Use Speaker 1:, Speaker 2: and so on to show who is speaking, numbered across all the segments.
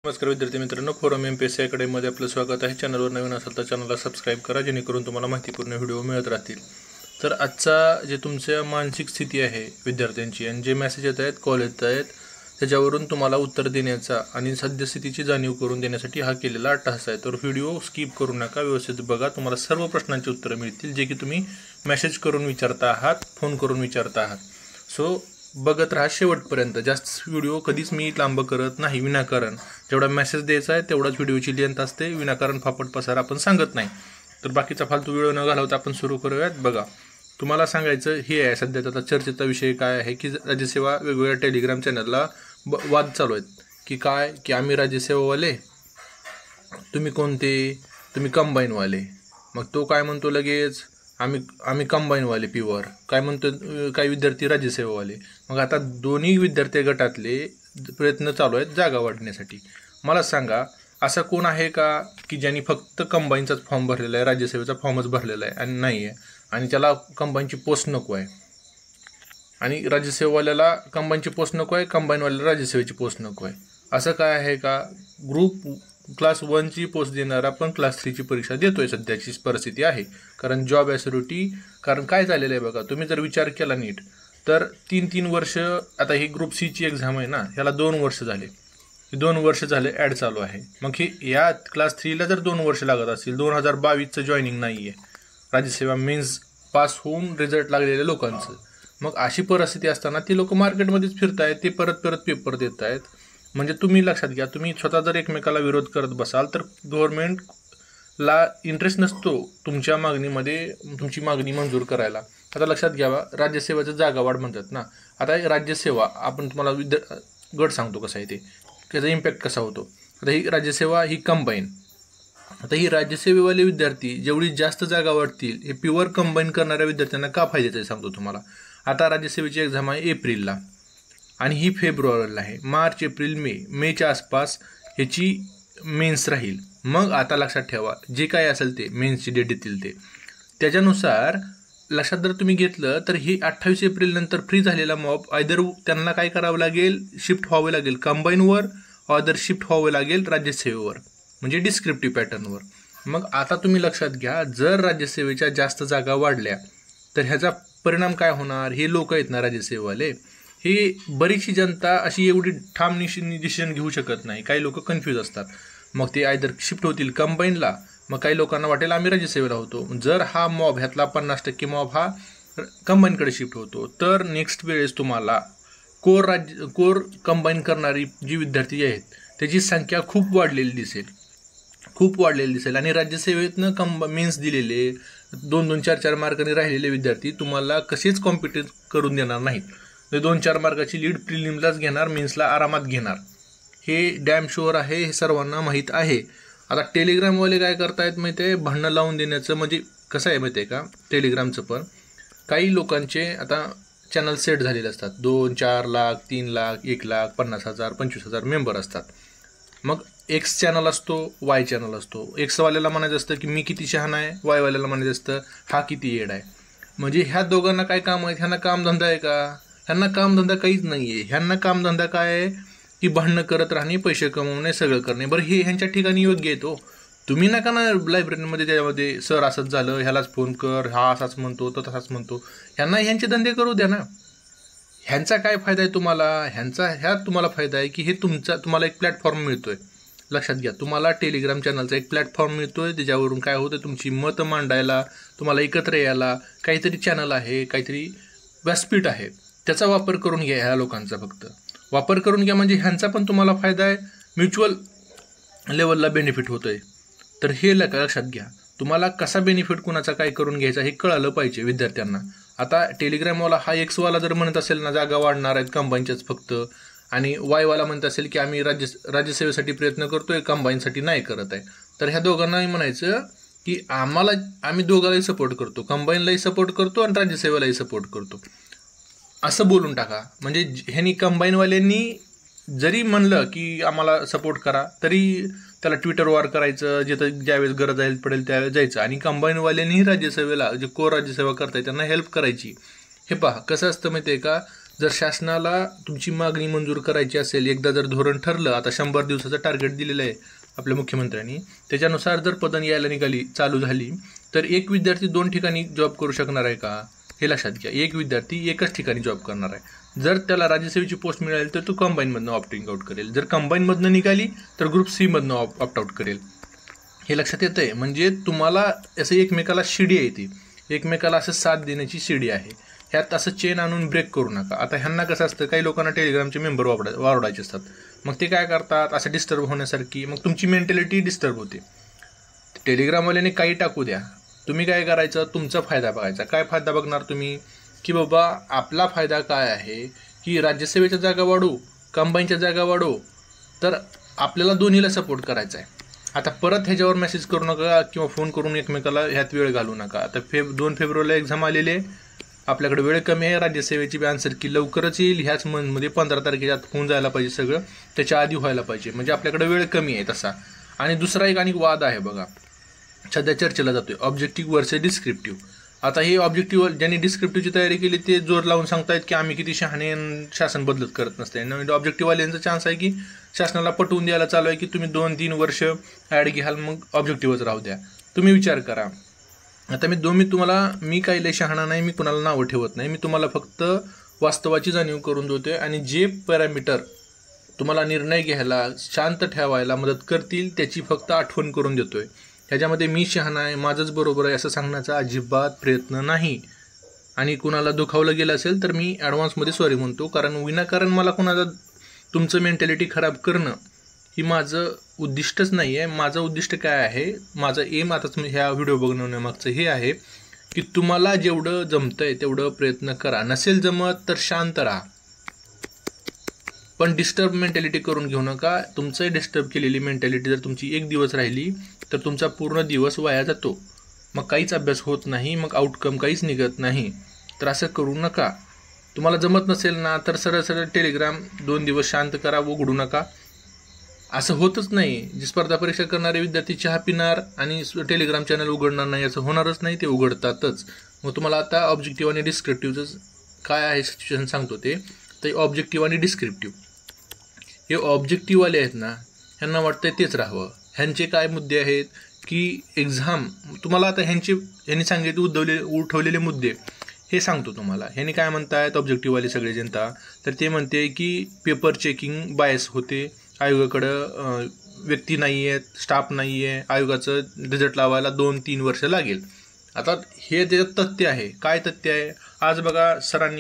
Speaker 1: नमस्कार विद्यार्थी मित्रांनो, फोरम MPSC अकॅडमीमध्ये आपलं स्वागत आहे। चॅनलवर नवीन असाल तर चॅनलला सबस्क्राईब करा, जेणेकरून तुम्हाला माहितीपूर्ण व्हिडिओ मिळत राहतील। तर आजचा जे तुमच्या मानसिक स्थिती आहे विद्यार्थ्यांची आणि जे मेसेज येत आहेत, कॉल येत आहेत, त्याच्यावरून तुम्हाला उत्तर देण्याचा आणि सद्यस्थितीची जाणीव करून देण्यासाठी हा केलेला अट्टहास आहे। तर व्हिडिओ स्किप करू नका, व्यवस्थित बघा, तुम्हाला सर्व प्रश्नांची उत्तरं मिळतील जे की तुम्ही मेसेज करून विचारता आहात, फोन करून विचारता आहात। सो बघत राहा शेवटपर्यंत। जास्त व्हिडिओ कधीच मी लांब करत नाही विनाकारण। जेवढा मेसेज द्यायचा आहे तेवढाच व्हिडिओची लेंथ असते, विनाकारण फापट पसार आपण सांगत नाही। तर बाकीचा फालतू व्हिडिओ न घालवता आपण सुरू करूयात। बघा, तुम्हाला सांगायचं हे आहे, सध्याचा आता चर्चेचा विषय काय आहे की राज्यसेवा वेगवेगळ्या टेलिग्राम चॅनलला वाद चालू आहेत की काय की आम्ही राज्यसेवावाले, तुम्ही कोणते, तुम्ही कंबाईनवाले। मग तो काय म्हणतो लगेच, आम्ही कंबाईनवाले प्युअर, काय म्हणतो काही विद्यार्थी राज्यसेवावाले। मग आता दोन्ही विद्यार्थी गटातले प्रयत्न चालू आहेत जागा वाढण्यासाठी। मला सांगा, असा कोण आहे का की ज्यांनी फक्त कंबाईनचाच फॉर्म भरलेला आहे, राज्यसेवेचा फॉर्मच भरलेला आहे आणि नाही आहे, आणि त्याला कंबाईनची पोस्ट नको आहे, आणि राज्यसेवावाल्याला कंबाईनची पोस्ट नको आहे, कंबाईनवाल्याला राज्यसेवेची पोस्ट नको आहे? असं काय आहे का? ग्रुप क्लास 1ची पोस्ट देणारा पण क्लास 3ची परीक्षा देतोय, सध्याची परिस्थिती आहे। कारण जॉब ॲसिडिटी, कारण काय झालेलं आहे बघा, तुम्ही जर विचार केला नीट तर 3-3 वर्ष, आता ही ग्रुप Cची एक्झाम आहे ना, ह्याला 2 वर्ष झाले, 2 वर्ष झाले ॲड चालू आहे। मग हे या क्लास 3ला जर 2 वर्ष लागत असतील, 2022चं जॉईनिंग नाही आहे राज्यसेवा मेन्स पास होऊन रिझल्ट लागलेल्या लोकांचं, मग अशी परिस्थिती असताना ती लोक मार्केटमध्येच फिरतायत, ते परत पेपर देत आहेत। म्हणजे तुम्ही लक्षात घ्या, तुम्ही स्वतः जर एकमेकाला विरोध करत बसाल तर गव्हर्नमेंटला इंटरेस्ट नसतो तुमच्या मागणीमध्ये, तुमची मागणी मंजूर करायला। आता लक्षात घ्यावा, राज्यसेवेचं जागा वाढ म्हणतात ना, आता राज्यसेवा आपण तुम्हाला गट सांगतो कसं आहे ते, त्याचा इम्पॅक्ट कसा होतो। आता ही राज्यसेवा ही कंबाईन, आता ही राज्यसेवेवाले विद्यार्थी जेवढी जास्त जागा वाढतील, हे प्युअर कंबाईन करणाऱ्या विद्यार्थ्यांना का फायद्याचं आहे सांगतो तुम्हाला। आता राज्यसेवेची एक्झाम आहे एप्रिलला आणि ही फेब्रुवारीला आहे, मार्च एप्रिल मेच्या आसपास ह्याची मेन्स राहील। मग आता लक्षात ठेवा, जे काय असेल ते मेन्सची डेट देतील ते, त्याच्यानुसार लक्षात जर तुम्ही घेतलं तर ही 28 एप्रिल नंतर फ्री झालेला मॉब आयदर त्यांना काय करावं लागेल, शिफ्ट व्हावं लागेल कंबाईनवर, ऑदर शिफ्ट व्हावं लागेल राज्यसेवेवर, म्हणजे डिस्क्रिप्टिव्ह पॅटर्नवर। मग आता तुम्ही लक्षात घ्या, जर राज्यसेवेच्या जास्त जागा वाढल्या तर ह्याचा परिणाम काय होणार, हे लोक आहेत ना राज्यसेवेवाले, ही बरीचशी जनता अशी एवढी ठाम डिसिजन घेऊ शकत नाही, काही लोक कन्फ्यूज असतात। मग ते आयदर शिफ्ट होतील कंबाईनला, मग काही लोकांना वाटेल आम्ही राज्यसेवेला होतो। जर हा मॉब ह्यातला 50% मॉब हा कंबाईनकडे शिफ्ट होतो, तर नेक्स्ट वेळेस तुम्हाला कोर कंबाईन करणारी जी विद्यार्थी आहेत त्याची संख्या खूप वाढलेली दिसेल, आणि राज्यसेवेतनं मेन्स दिलेले 2-2, 4-4 मार्कांनी राहिलेले विद्यार्थी तुम्हाला कसेच कॉम्पिटिट करून देणार नाहीत। 2-4 मार्काची लीड प्रिलिम्सलाच घेणार, मेन्सला आरामात घेणार, हे डॅम शुअर आहे, हे सर्वांना माहीत आहे। आता टेलिग्रामवाले काय करतायत माहिती आहे, भांडणं लावून देण्याचं, म्हणजे कसं आहे माहिती आहे का, टेलिग्रामचं पण काही लोकांचे आता चॅनल सेट झालेले असतात, 2-4 लाख, 3 लाख, 1 लाख, 50,000, 25,000 मेंबर असतात। मग एक्स चॅनल असतो, वाय चॅनल असतो। एक्सवाल्याला म्हणायचं असतं की मी किती शहाण आहे, वायवाल्याला म्हणायचं असतं हा किती येड आहे। म्हणजे ह्या दोघांना काय काम आहे, ह्यांना कामधंदा आहे का? ह्यांना कामधंदा काहीच नाही आहे। ह्यांना कामधंदा काय आहे की भांडणं करत राहणे, पैसे कमवणे, सगळं करणे। बरं, हे ह्यांच्या ठिकाणी योग्य आहे तो, तुम्ही नका ना लायब्ररीमध्ये त्याच्यामध्ये सर असंच झालं, ह्यालाच फोन कर, हा असाच म्हणतो तो तसाच म्हणतो, ह्यांना ह्यांचे धंदे करू द्या ना। ह्यांचा काय फायदा आहे तुम्हाला, ह्यात तुम्हाला फायदा आहे की हे तुम्हाला एक प्लॅटफॉर्म मिळतोय। लक्षात घ्या, तुम्हाला टेलिग्राम चॅनलचा एक प्लॅटफॉर्म मिळतोय, त्याच्यावरून काय होतं, तुमची मतं मांडायला, तुम्हाला एकत्र यायला काहीतरी चॅनल आहे, काहीतरी व्यासपीठ आहे, त्याचा वापर करून घ्या। ह्या लोकांचा फक्त वापर करून घ्या, म्हणजे ह्यांचा पण तुम्हाला फायदा आहे, म्युच्युअल लेवलला बेनिफिट होतोय। तर हे लक्षात घ्या, तुम्हाला कसा बेनिफिट कुणाचा काय करून घ्यायचा हे कळालं पाहिजे विद्यार्थ्यांना। आता टेलिग्रामवाला हा एक्सवाला जर म्हणत असेल ना जागा वाढणार आहेत कंबाईनच्याच फक्त, आणि वायवाला म्हणत असेल की आम्ही राज्यसेवेसाठी प्रयत्न करतोय, कंबाईनसाठी नाही करत आहे, तर ह्या दोघांनाही म्हणायचं की आम्ही दोघांनाही सपोर्ट करतो, कंबाईनलाही सपोर्ट करतो आणि राज्यसेवेलाही सपोर्ट करतो, असं बोलून टाका। म्हणजे ह्यांनी कंबाईनवाल्यांनी जरी म्हणलं की आम्हाला सपोर्ट करा, तरी त्याला ट्विटर वॉर करायचं, जिथं ज्यावेळेस गरज पडेल त्यावेळेस जायचं, आणि कंबाईनवाल्यांनीही राज्यसेवेला जे कोर राज्यसेवा करतायत त्यांना हेल्प करायची। हे पहा कसं असतं माहिती आहे का, जर शासनाला तुमची मागणी मंजूर करायची असेल, एकदा जर धोरण ठरलं, आता 100 दिवसाचं टार्गेट दिलेलं आहे आपल्या मुख्यमंत्र्यांनी, त्याच्यानुसार जर पदं यायला निघाली चालू झाली तर एक विद्यार्थी 2 ठिकाणी जॉब करू शकणार आहे का? हे लक्षात घ्या. एक विद्यार्थी एकच ठिकाणी जॉब करणार आहे. जर त्याला राज्यसेवेची पोस्ट मिळाली तर तो कंबाईनमधनं ऑप्टिंग आउट करेल. जर कंबाईनमधनं निघाली तर ग्रुप सी मधनं ऑप्ट आउट करेल. हे लक्षात येतं आहे. म्हणजे तुम्हाला असं एकमेकाला शिडी आहे, ती एकमेकाला असं साथ देण्याची शिडी आहे. ह्यात असं चेन आणून ब्रेक करू नका. आता ह्यांना कसं असतं, काही लोकांना टेलिग्रामचे मेंबर वाढवायचे असतात, मग ते काय करतात असं डिस्टर्ब होण्यासारखी, मग तुमची मेंटॅलिटी डिस्टर्ब होते. टेलिग्रामवाल्याने काही टाकू द्या, तुम्ही काय करायचं, तुमचा फायदा बघायचा. काय फायदा बघणार तुम्ही, की बाबा आपला फायदा काय आहे, की राज्यसेवेच्या जागा वाढू, कंबाईनच्या जागा वाढू, तर आपल्याला दोन्हीला सपोर्ट करायचा आहे. आता परत ह्याच्यावर मेसेज करू नका किंवा फोन करून एकमेकाला ह्यात वेळ घालू नका. आता 2 फेब्रुवारीला एक्झाम आलेली आहे, आपल्याकडे वेळ कमी आहे. राज्यसेवेची आन्सर की लवकरच येईल, ह्याच मंथमध्ये 15 तारखेच्या आत होऊन जायला पाहिजे, सगळं त्याच्या आधी व्हायला पाहिजे. म्हणजे आपल्याकडे वेळ कमी आहे तसा. आणि दुसरा एक आणि वाद आहे बघा, सध्या चर्चेला जातोय, ऑब्जेक्टिव्ह वर्सेस डिस्क्रिप्टिव्ह. आता हे ऑब्जेक्टिव्ह ज्यांनी डिस्क्रिप्टिव्हची तयारी केली ते जोर लावून सांगतायत की आम्ही किती शहाणे, शासन बदलत करत नसते. ऑब्जेक्टिव्हवाल्यांचा चान्स आहे की शासनाला पटवून द्यायला चालू आहे की तुम्ही 2-3 वर्ष ॲड घ्याल, मग ऑब्जेक्टिव्हच राहू द्या. तुम्ही विचार करा. आता मी काही लय शहाणा नाही, मी कुणाला नावं ठेवत नाही, मी तुम्हाला फक्त वास्तवाची जाणीव करून देतोय. आणि जे पॅरामीटर तुम्हाला निर्णय घ्यायला, शांत ठेवायला मदत करतील त्याची फक्त आठवण करून देतोय. ह्याच्यामध्ये मी शहाणा आहे, माझंच बरोबर आहे असं सांगण्याचा अजिबात प्रयत्न नाही. आणि कुणाला दुखावलं गेलं असेल तर मी ॲडव्हान्समध्ये सॉरी म्हणतो, कारण विनाकारण मला कुणाला तुमचं मेंटॅलिटी खराब करणं ही माझं उद्दिष्टच नाही आहे. माझं उद्दिष्ट काय आहे, माझं एम आता तुम्ही ह्या व्हिडिओ बघण्यामागचं हे आहे की तुम्हाला जेवढं जमतंय तेवढं प्रयत्न करा. नसेल जमत तर शांत राहा, पण डिस्टर्ब मेंटॅलिटी करून घेऊ नका. तुमचं डिस्टर्ब केलेली मेंटॅलिटी जर तुमची 1 दिवस राहिली तर तुमचा पूर्ण दिवस वाया जातो, मग काहीच अभ्यास होत नाही, मग आउटकम काहीच निघत नाही. तर असं करू नका. तुम्हाला जमत नसेल ना तर सरळ सरळ टेलिग्राम 2 दिवस शांत करा, उघडू नका. असं होतच नाही. जे स्पर्धा परीक्षा करणारे विद्यार्थी चहा पिणार आणि टेलिग्राम चॅनल उघडणार नाही असं होणारच नाही, ते उघडतातच. मग तुम्हाला आता ऑब्जेक्टिव्ह आणि डिस्क्रिप्टिव्हचं काय आहे सिच्युएशन सांगतो. ते ऑब्जेक्टिव्ह आणि डिस्क्रिप्टिव्ह, हे ऑब्जेक्टिव्हवाले आहेत ना, ह्यांना वाटतंय तेच राहावं. ह्यांचे काय मुद्दे आहेत की एक्झाम, तुम्हाला आता ह्यांनी सांगितले उठवलेले मुद्दे हे सांगतो तुम्हाला. ह्यांनी काय म्हणतायत ऑब्जेक्टिव्हवाले सगळे जनता, तर ते म्हणते की पेपर चेकिंग बायस होते, आयोगाकडं व्यक्ती नाही आहेत, स्टाफ नाही आहे, आयोगाचं रिझल्ट लावायला 2-3 वर्ष लागेल. आता हे त्याच्यात तथ्य आहे. काय तथ्य आहे, आज बघा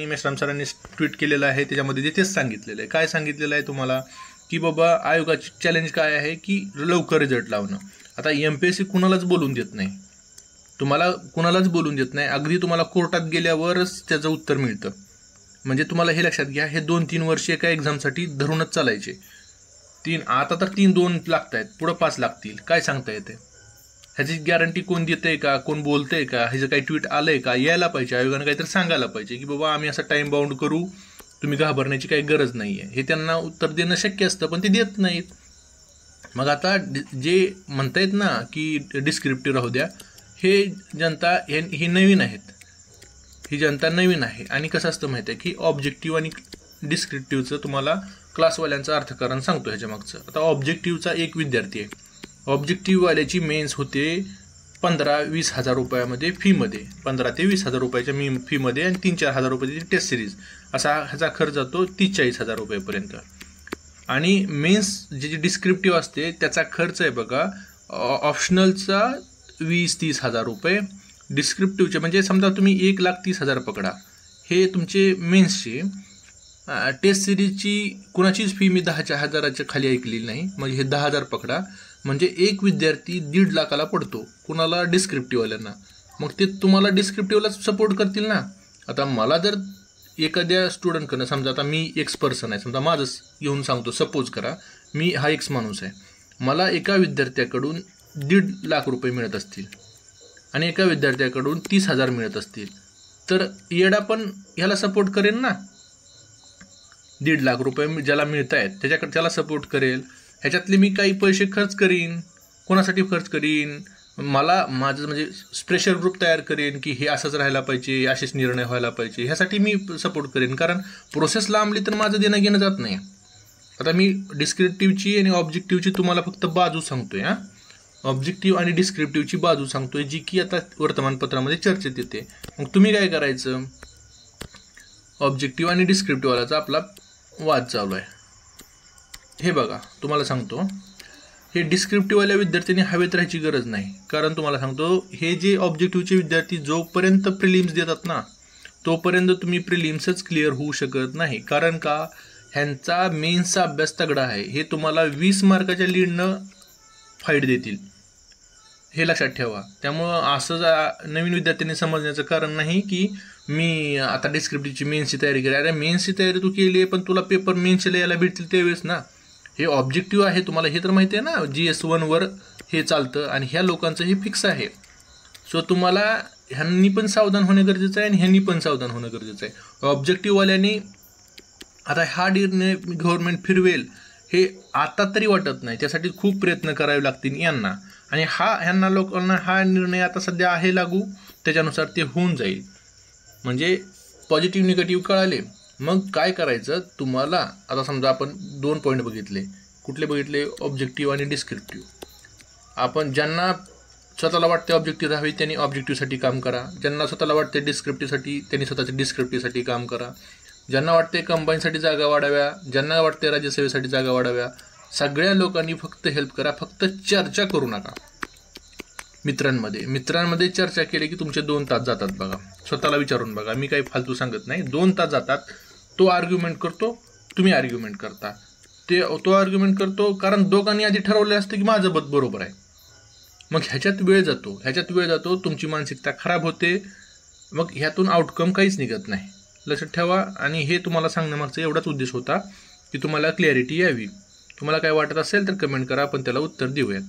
Speaker 1: मेश्राम सरांनी ट्विट केलेलं आहे, त्याच्यामध्ये तेच सांगितलेलं आहे. काय सांगितलेलं आहे तुम्हाला, की बाबा आयोगाची चॅलेंज काय आहे की लवकर रिझल्ट लावणं. आता MPSC कुणालाच बोलून देत नाही, तुम्हाला कुणालाच बोलून देत नाही. अगदी तुम्हाला कोर्टात गेल्यावरच त्याचं उत्तर मिळतं. म्हणजे तुम्हाला हे लक्षात घ्या, हे 2-3 वर्ष एका एक्झामसाठी धरूनच चालायचे. आता तर 2 लागत आहेत, पुढं 5 लागतील, काय सांगता येते. ह्याची गॅरंटी कोण देतंय का, कोण बोलतंय का, ह्याचं काही ट्विट आलंय का, यायला पाहिजे. आयोगानं काहीतरी सांगायला पाहिजे की बाबा आम्ही असं टाईम बाउंड करू, तुम्ही घाबरण्याची काही गरज नाही आहे. हे त्यांना उत्तर देणं शक्य असतं, पण ते देत नाहीत. मग आता जे म्हणतायत ना की डिस्क्रिप्टिव्ह राहू द्या, हे जनता ही नवीन आहेत, ही जनता नवीन आहे. आणि कसं असतं माहिती आहे की ऑब्जेक्टिव्ह आणि डिस्क्रिप्टिव्हचं तुम्हाला क्लासवाल्यांचं अर्थकारण सांगतो ह्याच्या मागचं. आता ऑब्जेक्टिव्हचा एक विद्यार्थी आहे, ऑब्जेक्टिव्हवाल्याची मेन्स होते 15-20 हजार रुपयामध्ये फीमध्ये, 15 ते 20 हजार रुपयाच्या फीमध्ये, आणि 3-4 हजार रुपयाची टेस्ट सिरीज, असा ह्याचा खर्च जातो 30-40 हजार रुपयेपर्यंत. आणि मेन्स जे डिस्क्रिप्टिव्ह असते त्याचा खर्च आहे बघा, ऑप्शनलचा 20-30 हजार रुपये, डिस्क्रिप्टिव्हचे म्हणजे समजा तुम्ही 1,30,000 पकडा, हे तुमचे मेन्सचे. टेस्ट सिरीजची कुणाचीच फी मी 10,000च्या खाली ऐकलेली नाही, म्हणजे हे 10,000 पकडा, म्हणजे एक विद्यार्थी 1.5 लाखाला पडतो. कुणाला, डिस्क्रिप्टिव्हवाल्यांना. मग ते तुम्हाला डिस्क्रिप्टिव्हलाच सपोर्ट करतील ना. आता मला जर एखाद्या स्टुडंटकडनं, समजा आता मी एक्स पर्सन आहे, समजा माझं घेऊन सांगतो, सपोज करा मी हा एक्स माणूस आहे, मला एका विद्यार्थ्याकडून 1.5 लाख रुपये मिळत असतील आणि एका विद्यार्थ्याकडून 30,000 मिळत असतील, तर येडा पण ह्याला सपोर्ट करेल ना. 1.5 लाख रुपये ज्याला मिळत आहेत त्याला सपोर्ट करेल. ह्याच्यातले मी काही पैसे खर्च करीन, कोणासाठी खर्च करीन, मला माझं म्हणजे प्रेशर ग्रुप तयार करेन की हे असंच राहायला पाहिजे, असेच निर्णय व्हायला पाहिजे, ह्यासाठी मी सपोर्ट करेन. कारण प्रोसेस लांबली तर माझं देणं घेणं जात नाही. आता मी डिस्क्रिप्टिव्हची आणि ऑब्जेक्टिव्हची तुम्हाला फक्त बाजू सांगतोय. ऑब्जेक्टिव्ह आणि डिस्क्रिप्टिव्हची बाजू सांगतोय, जी की आता वर्तमानपत्रामध्ये चर्चेत येते. मग तुम्ही काय करायचं, ऑब्जेक्टिव्ह आणि डिस्क्रिप्टिव्हवालाचा आपला वाद चालू आहे. हे बघा तुम्हाला सांगतो, हे डिस्क्रिप्टिव्हवाल्या विद्यार्थ्यांनी हवेत राहायची गरज नाही. कारण तुम्हाला सांगतो, हे जे ऑब्जेक्टिव्हचे विद्यार्थी जोपर्यंत प्रिलिम्स देतात ना, तोपर्यंत तुम्ही प्रिलिम्सच क्लिअर होऊ शकत नाही. कारण का, ह्यांचा मेन्सचा अभ्यास तगडा आहे. हे तुम्हाला 20 मार्काच्या लीडनं फाईट देतील, हे लक्षात ठेवा. त्यामुळं असं नवीन विद्यार्थ्यांनी समजण्याचं कारण नाही की मी आता डिस्क्रिप्टिव्हची मेन्सची तयारी केली. अरे मेन्सची तयारी तू केली आहे, पण तुला पेपर मेन्सला यायला भेटतील त्यावेळेस ना. हे ऑब्जेक्टिव्ह आहे, तुम्हाला हे तर माहिती आहे ना, GS1 हे चालतं आणि ह्या लोकांचं हे फिक्स आहे. सो तुम्हाला ह्यांनी पण सावधान होणं गरजेचं आहे आणि ह्यांनी पण सावधान होणं गरजेचं आहे. ऑब्जेक्टिव्हवाल्यांनी आता हा निर्णय गव्हर्नमेंट फिरवेल हे आता तरी वाटत नाही, त्यासाठी खूप प्रयत्न करावे लागतील यांना. आणि ह्यांना लोकांना हा निर्णय आता सध्या आहे लागू, त्याच्यानुसार ते होऊन जाईल. म्हणजे पॉझिटिव्ह निगेटिव्ह कळाले. मग काय करायचं तुम्हाला, आता समजा आपण 2 पॉईंट बघितले. कुठले बघितले, ऑब्जेक्टिव्ह आणि डिस्क्रिप्टिव्ह. आपण ज्यांना स्वतःला वाटते ऑब्जेक्टिव्ह राहावी त्यांनी ऑब्जेक्टिव्हसाठी काम करा, ज्यांना स्वतःला वाटते डिस्क्रिप्टिव्हसाठी त्यांनी स्वतःच्या डिस्क्रिप्टिव्हसाठी काम करा, ज्यांना वाटते कंबाईनसाठी जागा वाढाव्या, ज्यांना वाटते राज्यसेवेसाठी जागा वाढाव्या, सगळ्या लोकांनी फक्त हेल्प करा. फक्त चर्चा करू नका मित्रांमध्ये चर्चा केली की तुमचे 2 तास जातात. बघा, स्वतःला विचारून बघा, मी काही फालतू सांगत नाही. 2 तास जातात. तो आर्ग्युमेंट करतो, तुम्ही आर्ग्युमेंट करता, तो आर्ग्युमेंट करतो, कारण दोघांनी आधी ठरवलं असतं की माझं बरोबर आहे. मग ह्याच्यात वेळ जातो, तुमची मानसिकता खराब होते, मग ह्यातून आउटकम काहीच निघत नाही. लक्षात ठेवा. आणि हे तुम्हाला सांगण्यामागचा एवढाच उद्देश होता की तुम्हाला क्लॅरिटी यावी. तुम्हाला काय वाटत असेल तर कमेंट करा, आपण त्याला उत्तर देऊयात.